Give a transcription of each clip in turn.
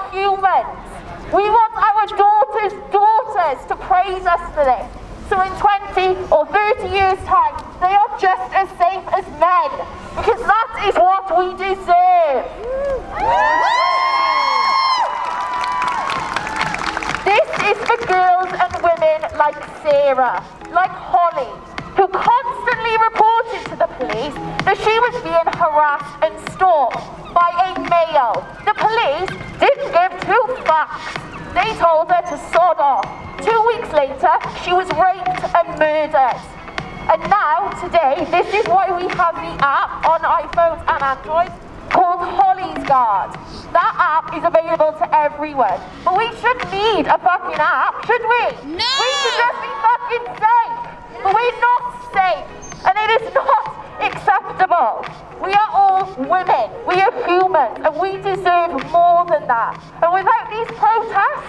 humans. We want our daughters to praise us for this. So in 20 or 30 years' time, they are just as safe as men, because that is what we deserve. This is for girls and women like Sarah, like Holly, who constantly reported to the police that she was being harassed and stalked by a male. The police didn't give two fucks. They told her to sod off. 2 weeks later, she was raped and murdered. And now, today, this is why we have the app on iPhones and Androids called Holly's Guard. That app is available to everyone. But we shouldn't need a fucking app, should we? No! We should just be fucking safe. But we're not safe. And it is not acceptable. We are all women. We are humans. And we deserve more than that. And without these protests,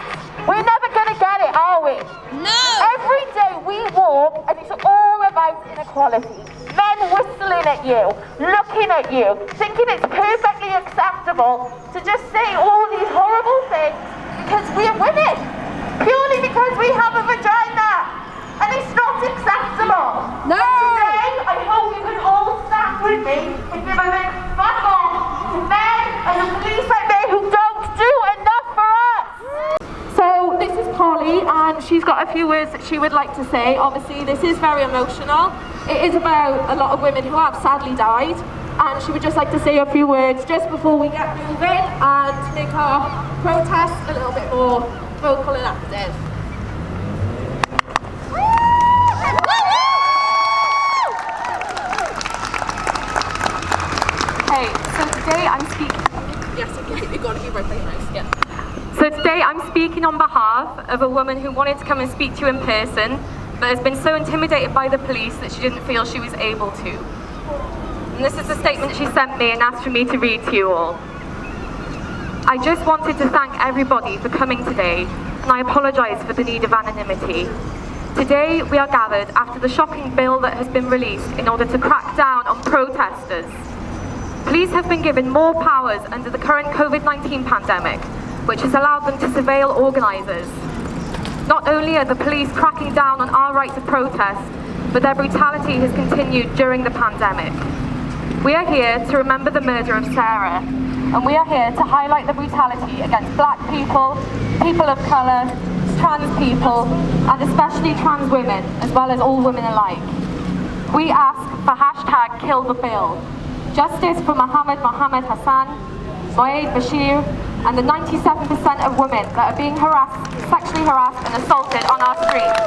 we're never going to get it, are we? No! Every day we walk and it's all about inequality. Men whistling at you, looking at you, thinking it's perfectly acceptable to just say all these horrible things because we're women. Purely because we have a vagina. And it's not acceptable. No! Today, I hope you can all stand with me and give a big fuck off to men and the police out there who don't do enough for us. So this is Polly, and she's got a few words that she would like to say. Obviously, this is very emotional. It is about a lot of women who have sadly died, and she would just like to say a few words just before we get moving and make our protest a little bit more vocal and active. Okay, so today I'm speaking. Yes, okay, you've got to be right by your house, yeah. So today I'm speaking on behalf of a woman who wanted to come and speak to you in person, but has been so intimidated by the police that she didn't feel she was able to. And this is a statement she sent me and asked for me to read to you all. I just wanted to thank everybody for coming today, and I apologise for the need of anonymity. Today we are gathered after the shocking bill that has been released in order to crack down on protesters. Police have been given more powers under the current COVID-19 pandemic, which has allowed them to surveil organisers. Not only are the police cracking down on our right to protest, but their brutality has continued during the pandemic. We are here to remember the murder of Sarah, and we are here to highlight the brutality against black people, people of colour, trans people, and especially trans women, as well as all women alike. We ask for #KillTheBill. Justice for Mohammed Hassan, Moaid Bashir, and the 97% of women that are being harassed, sexually harassed and assaulted on our streets.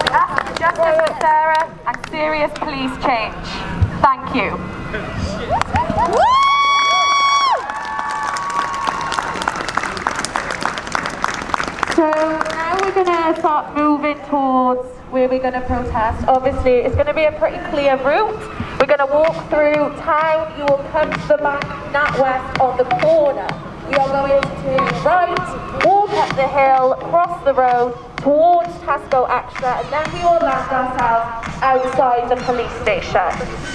We ask for justice for Sarah and serious police change. Thank you. So now we're going to start moving towards where we're going to protest. Obviously, it's going to be a pretty clear route. We're going to walk through town. You will come to the back, NatWest on the corner. We are going to turn right, walk up the hill, cross the road towards Tesco Extra, and then we will land ourselves outside the police station.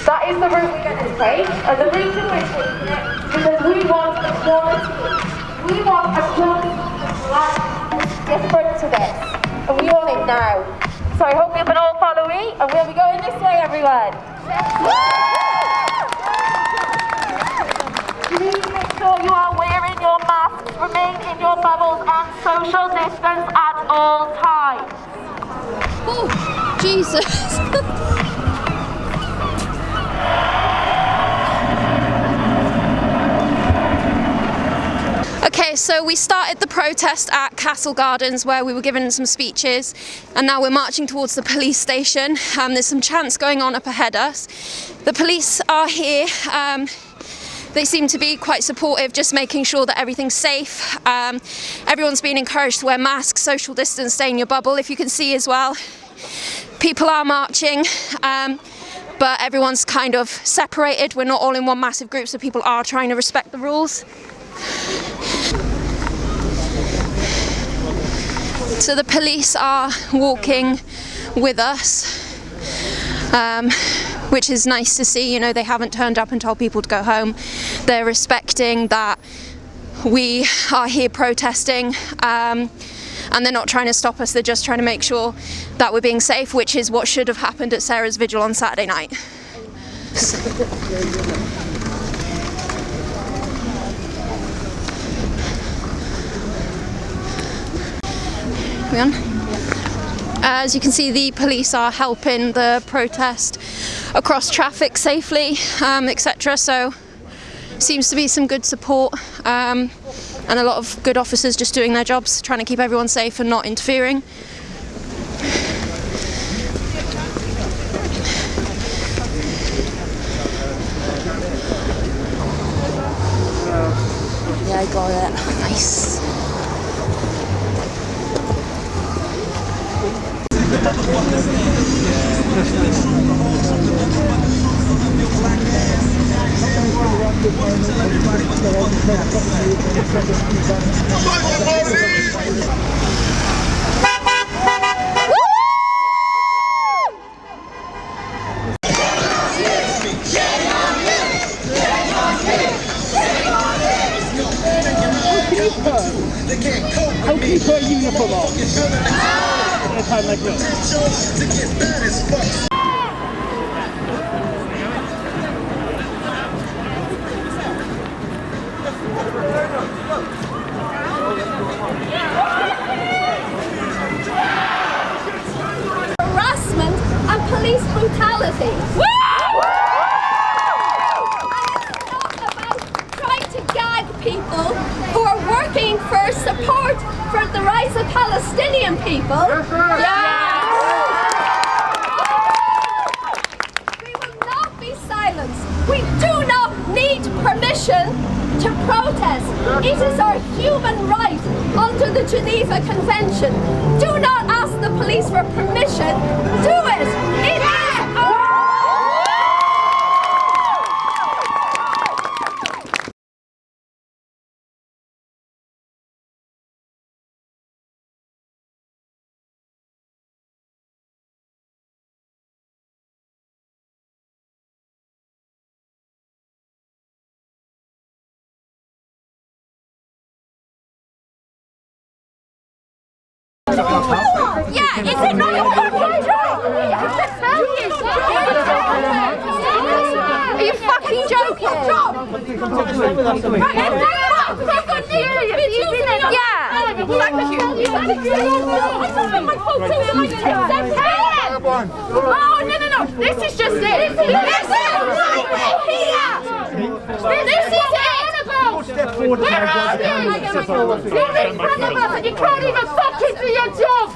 That is the route we're going to take, and the reason we're taking it is because we want equality. We want equality of life. Different to this, and we want it now. So I hope you can all follow me, and we'll be going this way, everyone. Please make sure you are wearing your masks, remain in your bubbles, and social distance at all times. Oh, Jesus. Okay, so we started the protest at Castle Gardens where we were given some speeches, and now we're marching towards the police station. There's some chants going on up ahead us. The police are here. They seem to be quite supportive, just making sure that everything's safe. Everyone's being encouraged to wear masks, social distance, stay in your bubble, if you can see as well. People are marching, but everyone's kind of separated. We're not all in one massive group, so people are trying to respect the rules. So the police are walking with us. which is nice to see. You know, they haven't turned up and told people to go home. They're respecting that we are here protesting, and they're not trying to stop us. They're just trying to make sure that we're being safe, which is what should have happened at Sarah's vigil on Saturday night. As you can see, the police are helping the protest across traffic safely, etc. So seems to be some good support, and a lot of good officers just doing their jobs, trying to keep everyone safe and not interfering. Yeah, I got it. Nice. How can you put a uniform on at a time like this? Harassment and police brutality. People who are working for support for the rights of Palestinian people. We will not be silenced. We do not need permission to protest. It is our human right under the Geneva Convention. Do not ask the police for permission. Do it. It is our Yeah, is it not your fucking job? Are you fucking joking? Oh, no. This is just it. This is it. Step forward. Where are you? You're in front of us and you can't even fucking do your job.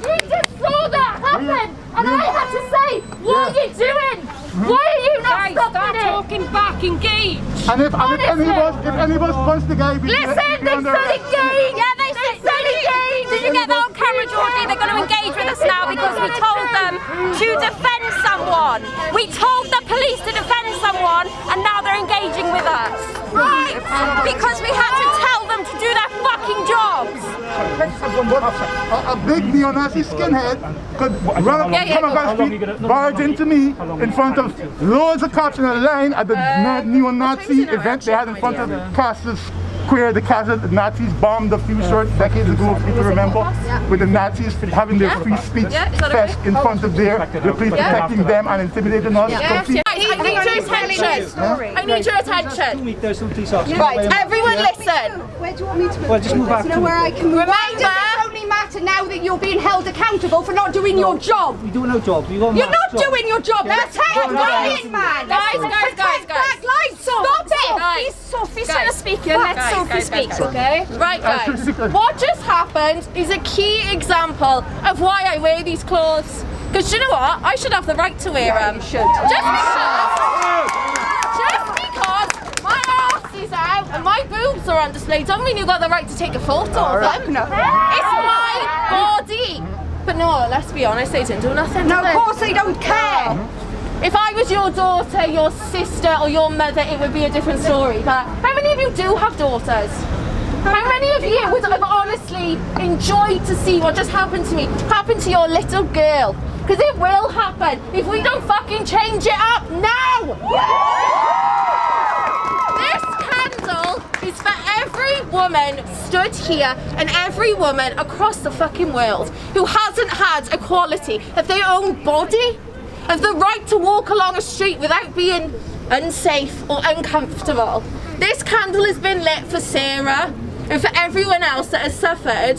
We just saw that happen, and I had to say, what are you doing? Why are you not stopping it? Talking back, engage. And if any of us punch the guy, Listen, they said engage. Yeah, they said engage. Did you get that on camera, Georgie? They're going to engage with us now because we told them to defend someone. We told the police to defend someone, and now they're engaging with us. Right? Because we had to tell them to do their fucking jobs. A big neo-Nazi skinhead could run up, come across the street, barge into me in front of loads of cops in a line at the neo-Nazi event they had in front of Castle Square. The Nazis bombed a few short decades ago, if you remember, with the Nazis having their free speech fest in front of there, the police protecting them and intimidating us. I need your attention. I need your attention. Right, everyone listen. Where do you want me to move? Well, just move back. You know where I can move? Remember, It only matter now that you're being held accountable for not doing your job. We do no job. You're not doing your job. Protect guys, it, man. guys. Black lives. Stop it. Sophie's trying to speak here. Let Sophie speak, okay? Right, guys. What just happened is a key example of why I wear these clothes. Because you know what? I should have the right to wear them. You should. Just because my arse is out and my boobs are on display don't mean you've got the right to take a photo of them. No. It's my body. But no, let's be honest, they didn't do nothing. No, of course they don't care. If I was your daughter, your sister, or your mother, it would be a different story. But how many of you do have daughters? How many of you are actually enjoy to see what just happened to me happen to your little girl. Because it will happen if we don't fucking change it up now! This candle is for every woman stood here and every woman across the fucking world who hasn't had equality of their own body, of the right to walk along a street without being unsafe or uncomfortable. This candle has been lit for Sarah and for everyone else that has suffered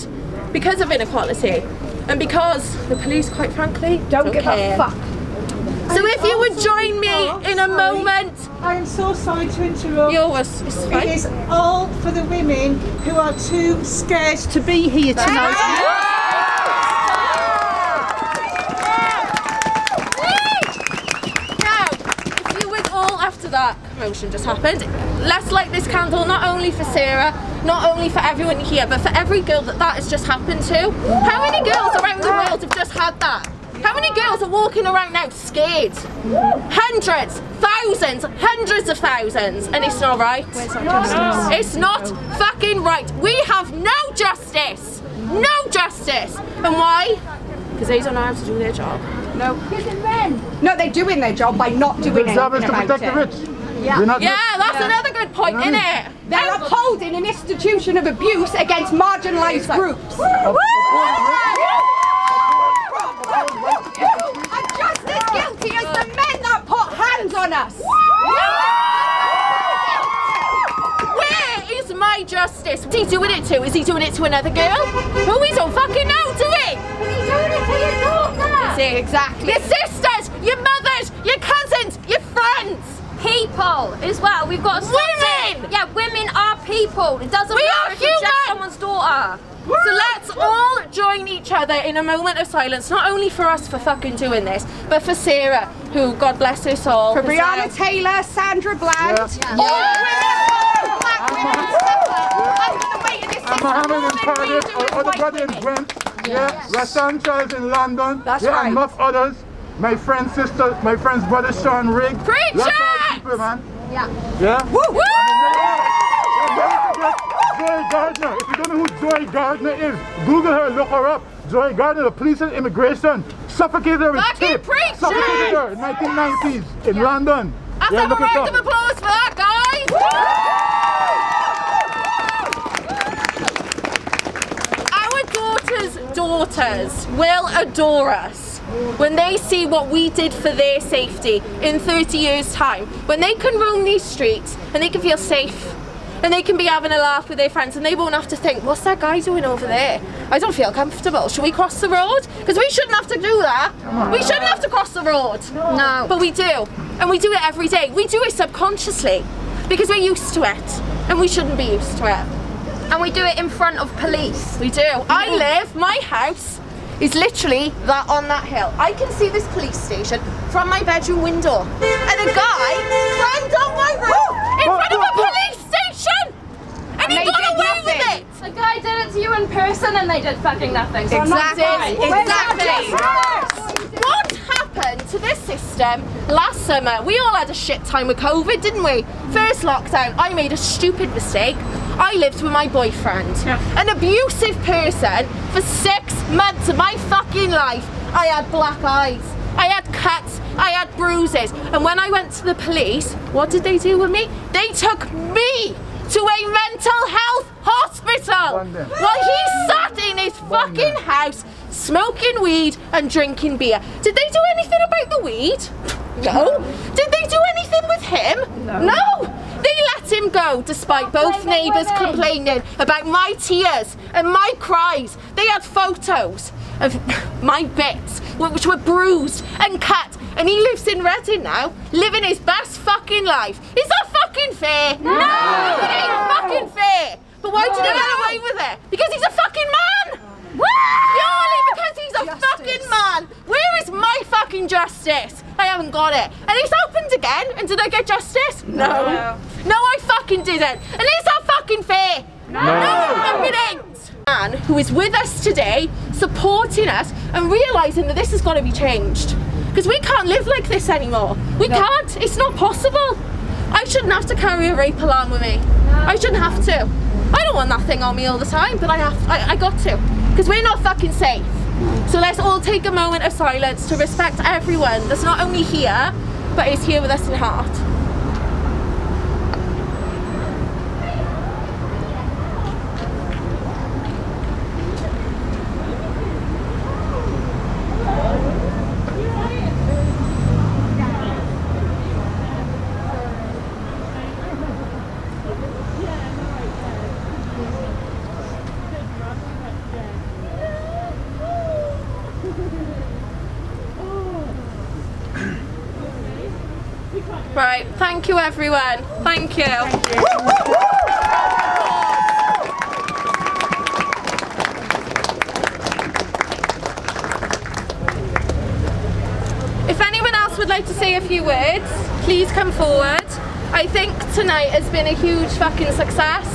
because of inequality and because the police, quite frankly, don't give a fuck. So if you would join me in a moment. I am so sorry to interrupt. It is all for the women who are too scared to be here tonight. After that commotion just happened, let's light this candle not only for Sarah, not only for everyone here, but for every girl that has just happened to. How many girls around the world have just had that? How many girls are walking around now scared? Hundreds, thousands, hundreds of thousands, and it's not right. It's not fucking right. We have no justice. No justice. And why? Because they don't know how to do their job. No. No, they're doing their job by not doing anything about it. To protect the rich. Yeah, that's another good point, isn't it? They're upholding an institution of abuse against marginalised groups. I'm just as guilty as the men that put hands on us. Where is my justice? Is he doing it to? Is he doing it to another girl? Well, we don't fucking know, do we? Is he doing it to your daughter? Exactly. Your sisters, your mothers, your cousins, your friends. People as well. We've got women. Yeah, women are people. It doesn't matter if it's just someone's daughter. So let's all join each other in a moment of silence, not only for us for fucking doing this, but for Sarah, who, God bless her soul. For Breonna Taylor, Sandra Bland, all women, black women, under the weight of this system. Mohammed in Cardiff, or other brother in Brent, Rassan Charles in London, That's right. and enough others. My friend's sister, my friend's brother Sean Rigg. Preach Lots it! of people, man. Yeah. Yeah? Woo! Woo! Joy Gardner. If you don't know who Joy Gardner is, Google her, look her up. Joy Gardner, the police and immigration, suffocated her with tape. Suffocated her in 1990s in London. Let's have a round of applause for that, guys! Our daughters will adore us when they see what we did for their safety in 30 years' time. When they can roam these streets and they can feel safe. And they can be having a laugh with their friends and they won't have to think, what's that guy doing over there? I don't feel comfortable. Should we cross the road? Because we shouldn't have to do that. We shouldn't have to cross the road. No. But we do. And we do it every day. We do it subconsciously because we're used to it. And we shouldn't be used to it. And we do it in front of police. We do. My house is literally that on that hill. I can see this police station from my bedroom window. And a guy climbed on my roof in front of a police station! And he got away with it! The guy did it to you in person and they did fucking nothing. So Exactly. What happened to this system last summer? We all had a shit time with COVID, didn't we? First lockdown, I made a stupid mistake. I lived with my boyfriend, an abusive person, for 6 months of my fucking life. I had black eyes, I had cuts, I had bruises. And when I went to the police, what did they do with me? They took me to a mental health hospital while he sat in his fucking house smoking weed and drinking beer. Did they do anything about the weed? No. Did they do anything with him? No. They let him go despite both neighbours complaining about my tears and my cries. They had photos of my bits which were bruised and cut, and he lives in Reading now, living his best fucking life. Is that fucking fair? No! It ain't fucking fair! But why did he get away with it? Because he's a fucking man! Purely because he's a fucking man! Where is my fucking justice? I haven't got it. And it's opened again, and did I get justice? No. No, I fucking didn't. And is that fucking fair? No, it ain't. Man who is with us today, supporting us and realising that this has got to be changed. Because we can't live like this anymore. We can't. It's not possible. I shouldn't have to carry a rape alarm with me. I shouldn't have to. I don't want that thing on me all the time, but I got to, because we're not fucking safe. So let's all take a moment of silence to respect everyone that's not only here, but is here with us in heart. Right, thank you everyone. Thank you. If anyone else would like to say a few words, please come forward. I think tonight has been a huge fucking success.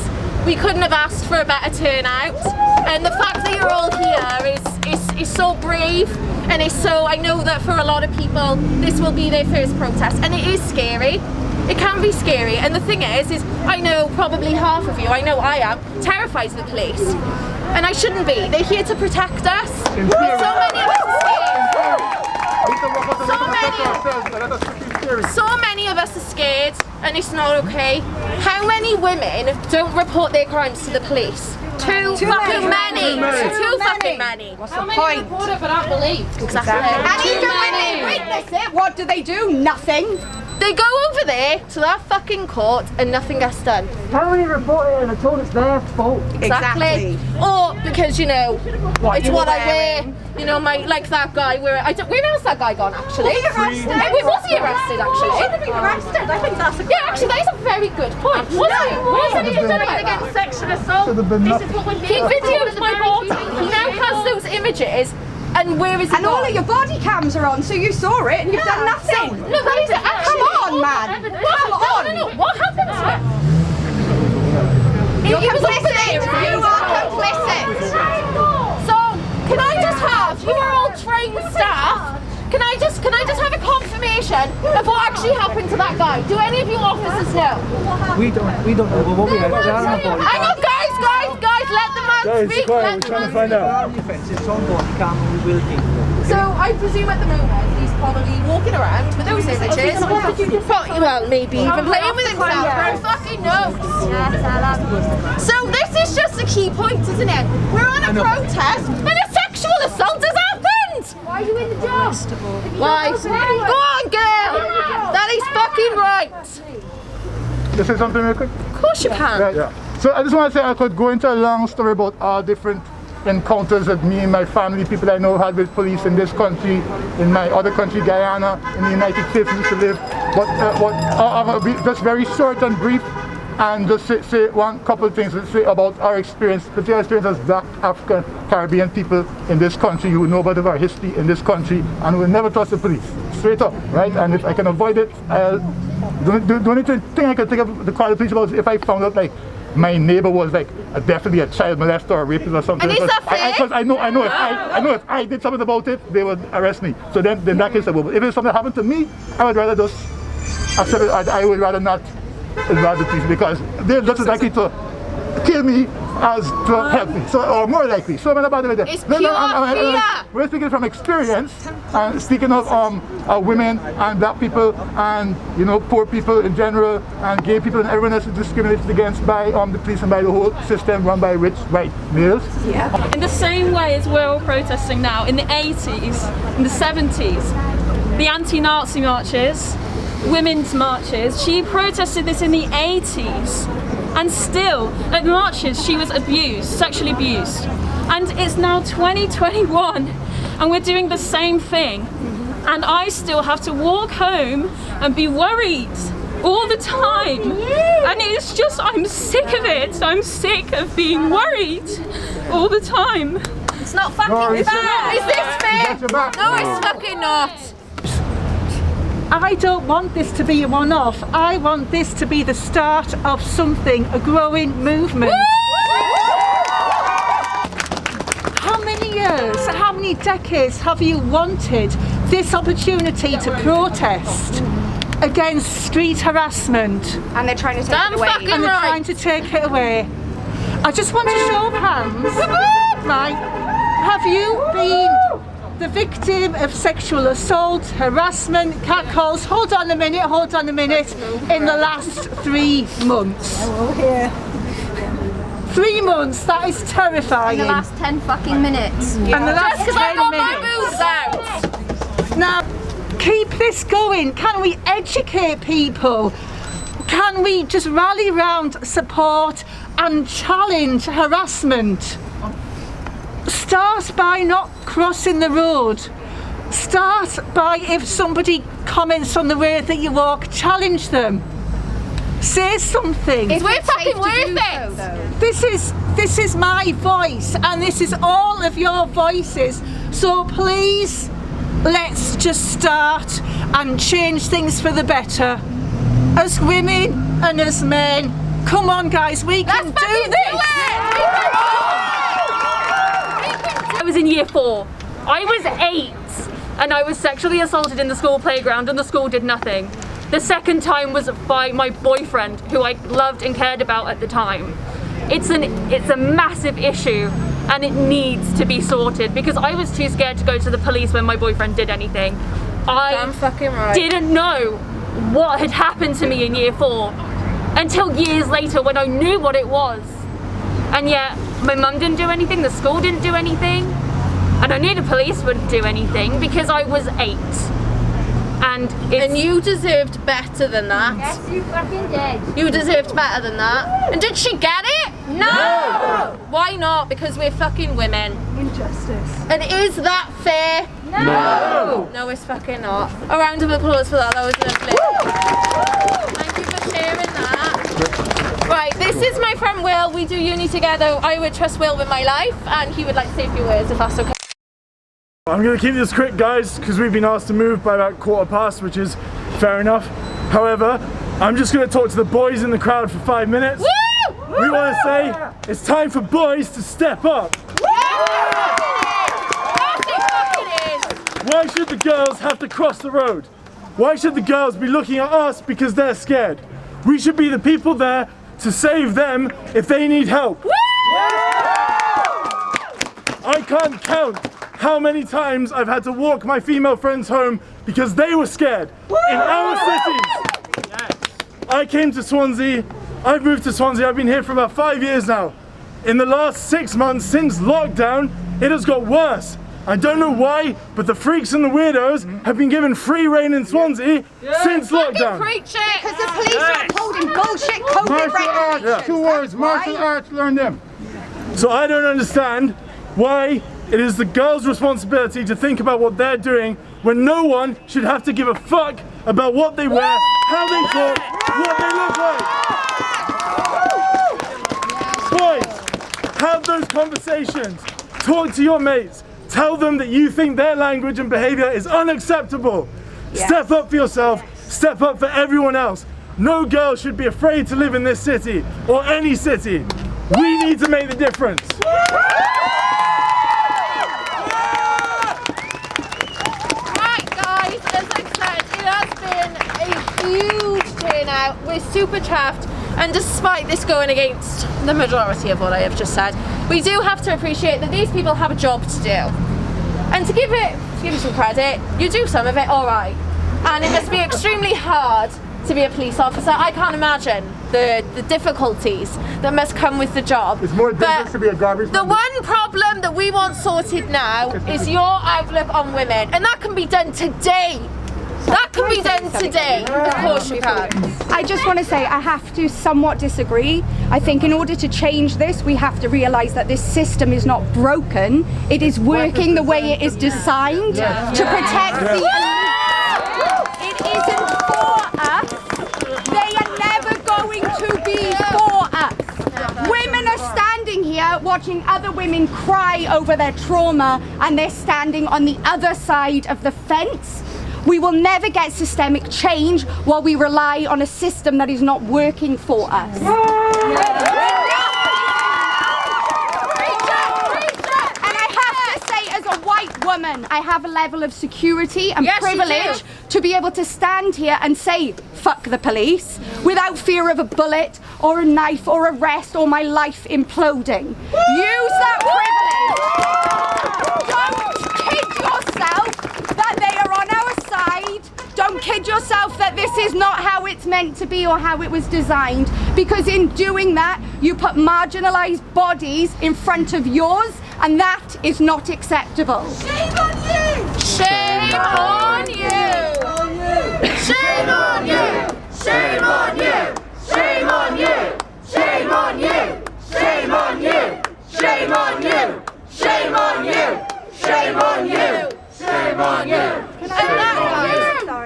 We couldn't have asked for a better turnout. And the fact that you're all here is so brave. And it's so, I know that for a lot of people, this will be their first protest, and it is scary. It can be scary, and the thing is I know probably half of you, I know I am, terrified of the police. And I shouldn't be. They're here to protect us. So many of us are scared. So many of us are scared, and it's not okay. How many women don't report their crimes to the police? Too fucking many. Too fucking many. What's the point? Report it but aren't believed. Exactly. And even when they witness it, what do? Nothing. They go over there to that fucking court and nothing gets done. How many report it and are told it's their fault? Exactly. Or because, you know, it's what I wear. You know, like that guy where else that guy gone actually? Was he arrested? Was he arrested actually? He should have been arrested. I think that's a Yeah, actually that is a very good point. Wasn't he done against sexual assault? This is what he videoed my body. He now has those images. And where is he And all of your body cams are on, so you saw it and you've done nothing. No, that is actually. Come on, man. Come on. No. What happened to him? You're complicit. You are complicit. So, can I just have, you are all trained staff, can I just have a confirmation of what actually happened to that guy? Do any of you officers know? We don't know, but what we have, Hang on, guys, let the man speak. We're trying to find out. So, I presume at the moment he's probably walking around with those images. Well, maybe even playing with himself. Who fucking knows? So, this is just a key point, isn't it? We're on a protest and a sexual assault has happened! Why are you in the job? Why? Go on, girl! That is fucking right! This is something real quick? Of course you can. Right, yeah. So I just want to say I could go into a long story about all different encounters that me and my family, people I know had with police in this country, in my other country, Guyana, in the United States we used to live. But I'll be just very short and brief and just say one couple of things to say about our experience, particular experience as Black African Caribbean people in this country who know about our history in this country and will never trust the police. Straight up, right? And if I can avoid it, the only thing I can think of to call the police about is if I found out like my neighbor was like definitely a child molester or rapist or something. And is that fair? Because I know if I did something about it, they would arrest me. So then in that case I would. But if it's something that happened to me, I would rather just accept it. I would rather not involve the police because they're just as likely to kill me as to help me, or more likely. So I'm about it. It's pure fear. We're speaking from experience, and speaking of women and Black people and poor people in general and gay people and everyone else is discriminated against by the police and by the whole system run by rich white males. Yeah. In the same way as we're all protesting now, in the 80s, in the 70s, the anti-Nazi marches, women's marches, she protested this in the 80s. And still, at marches, she was abused, sexually abused. And it's now 2021, and we're doing the same thing. And I still have to walk home and be worried all the time. And it's just, I'm sick of it. I'm sick of being worried all the time. It's not fucking fair. Is this fair? No, it's fucking not. I don't want this to be a one-off. I want this to be the start of something, a growing movement. How many years, how many decades have you wanted this opportunity to protest against street harassment? And they're trying to take it away. Fucking And they're right. trying to take it away. I just want to show of hands. Right. Have you been the victim of sexual assault, harassment, catcalls? Hold on a minute. In the last 3 months. 3 months, that is terrifying. In the last 10 fucking minutes. And the last Just 'cause I 10 got minutes. my boobs out. Now, keep this going. Can we educate people? Can we just rally round support and challenge harassment? Start by not crossing the road. Start by, if somebody comments on the way that you walk, challenge them. Say something. We're fucking worth it. This is my voice, and this is all of your voices. So please, let's just start and change things for the better. As women and as men, come on guys, we can do this. I was in year 4. I was 8 and I was sexually assaulted in the school playground and the school did nothing. The second time was by my boyfriend, who I loved and cared about at the time. It's a massive issue and it needs to be sorted because I was too scared to go to the police when my boyfriend did anything. Damn fucking right. Didn't know what had happened to me in year 4 until years later when I knew what it was. And yet my mum didn't do anything, the school didn't do anything, and I knew the police wouldn't do anything because I was 8. And you deserved better than that. Yes, you fucking did. You deserved better than that. And did she get it? No! Why not? Because we're fucking women. Injustice. And is that fair? No! No, it's fucking not. A round of applause for that was lovely. Thank you for sharing that. Right, this is my friend Will. We do uni together. I would trust Will with my life, and he would like to say a few words if that's okay. I'm going to keep this quick, guys, because we've been asked to move by about 1:15, which is fair enough. However, I'm just going to talk to the boys in the crowd for 5 minutes. Woo! We want to say it's time for boys to step up. Why should the girls have to cross the road? Why should the girls be looking at us because they're scared? We should be the people there to save them if they need help. I can't count how many times I've had to walk my female friends home because they were scared in our cities. I came to Swansea, I've moved to Swansea, I've been here for about 5 years now. In the last 6 months since lockdown, it has got worse. I don't know why, but the freaks and the weirdos have been given free rein in Swansea since lockdown. Preach it! Because the police are upholding bullshit COVID Martial arts, regulations. 2 words, martial arts, learn them. So I don't understand why it is the girls' responsibility to think about what they're doing when no one should have to give a fuck about what they wear, how they talk, what they look like. Boys, have those conversations. Talk to your mates. Tell them that you think their language and behavior is unacceptable. Step up for yourself, step up for everyone else. No girl should be afraid to live in this city or any city. We need to make the difference. Right guys, as I said, it has been a huge turnout. We're super chuffed, and despite this going against the majority of what I have just said, we do have to appreciate that these people have a job to do. And to give you some credit, you do some of it alright. And it must be extremely hard to be a police officer. I can't imagine the difficulties that must come with the job. It's more dangerous to be a garbage man. The one problem that we want sorted now is your outlook on women, and that can be done today. That can be done today. Of course you can. I just want to say I have to somewhat disagree. I think in order to change this, we have to realise that this system is not broken. It is working the way it is designed to protect the elite. It isn't for us. They are never going to be for us. Women are standing here watching other women cry over their trauma, and they're standing on the other side of the fence. We will never get systemic change while we rely on a system that is not working for us. And I have to say, as a white woman, I have a level of security and privilege to be able to stand here and say, fuck the police, without fear of a bullet or a knife or arrest or my life imploding. Use that privilege. Don't kid yourself that they are on our side. Don't kid yourself that this is not how it's meant to be or how it was designed, because in doing that you put marginalised bodies in front of yours, and that is not acceptable. Shame on you! Shame on you! Shame on you! Shame on you! Shame on you! Shame on you! Shame on you! Shame on you! Shame on you! Shame on you! Shame on you!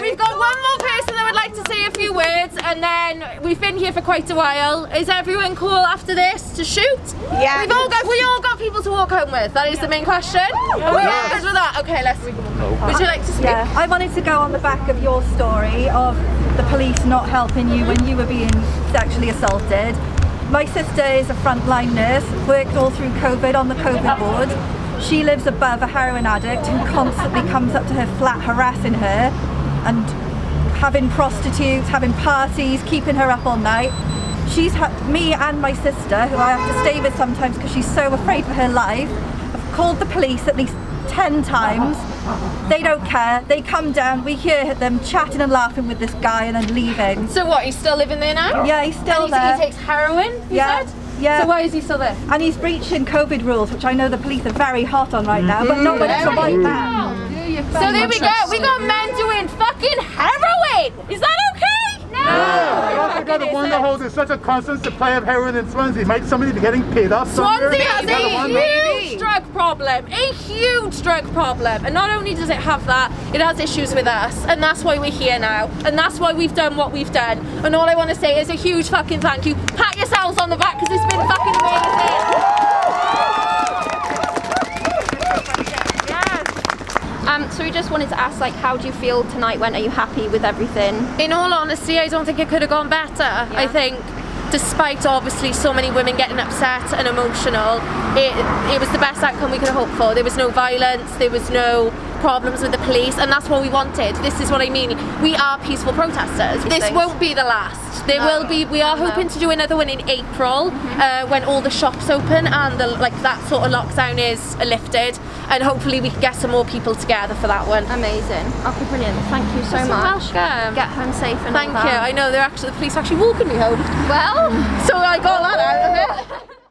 We've got one more person that would like to say a few words, and then we've been here for quite a while. Is everyone cool after this to shoot? Yeah. We all got people to walk home with. That is the main question. We all good with that? Okay, let's. Would you like to speak? Yeah, I wanted to go on the back of your story of the police not helping you when you were being sexually assaulted. My sister is a frontline nurse, worked all through COVID on the COVID ward. She lives above a heroin addict who constantly comes up to her flat harassing her and having prostitutes, having parties, keeping her up all night. Me and my sister, who I have to stay with sometimes because she's so afraid for her life, have called the police at least 10 times. They don't care. They come down, we hear them chatting and laughing with this guy and then leaving. So what, he's still living there now? Yeah, he's still there. He takes heroin, you said? Yeah. So why is he still there? And he's breaching COVID rules, which I know the police are very hot on right now, but not when it's a white man. So there we go. We got men doing fucking heroin. Is that okay? No. I gotta wonder how there's such a constant supply of heroin in Swansea. Might somebody be getting paid off somewhere? Swansea has a huge drug problem. A huge drug problem. And not only does it have that, it has issues with us. And that's why we're here now. And that's why we've done what we've done. And all I want to say is a huge fucking thank you. Pat yourselves on the back because it's been fucking amazing. So we just wanted to ask, like, how do you feel tonight went? Are you happy with everything? In all honesty, I don't think it could have gone better. Yeah. I think despite obviously so many women getting upset and emotional, it was the best outcome we could have hoped for. There was no violence, there was no problems with the police, and that's what we wanted. This is what I mean. We are peaceful protesters. This won't be the last. There will be. We are hoping to do another one in April, when all the shops open and that sort of lockdown is lifted, and hopefully we can get some more people together for that one. Amazing. Okay, brilliant. Thank you so much. Welcome. Get home safe and Thank all that. you. I know the police actually walking me home. Well, so I got that out of it.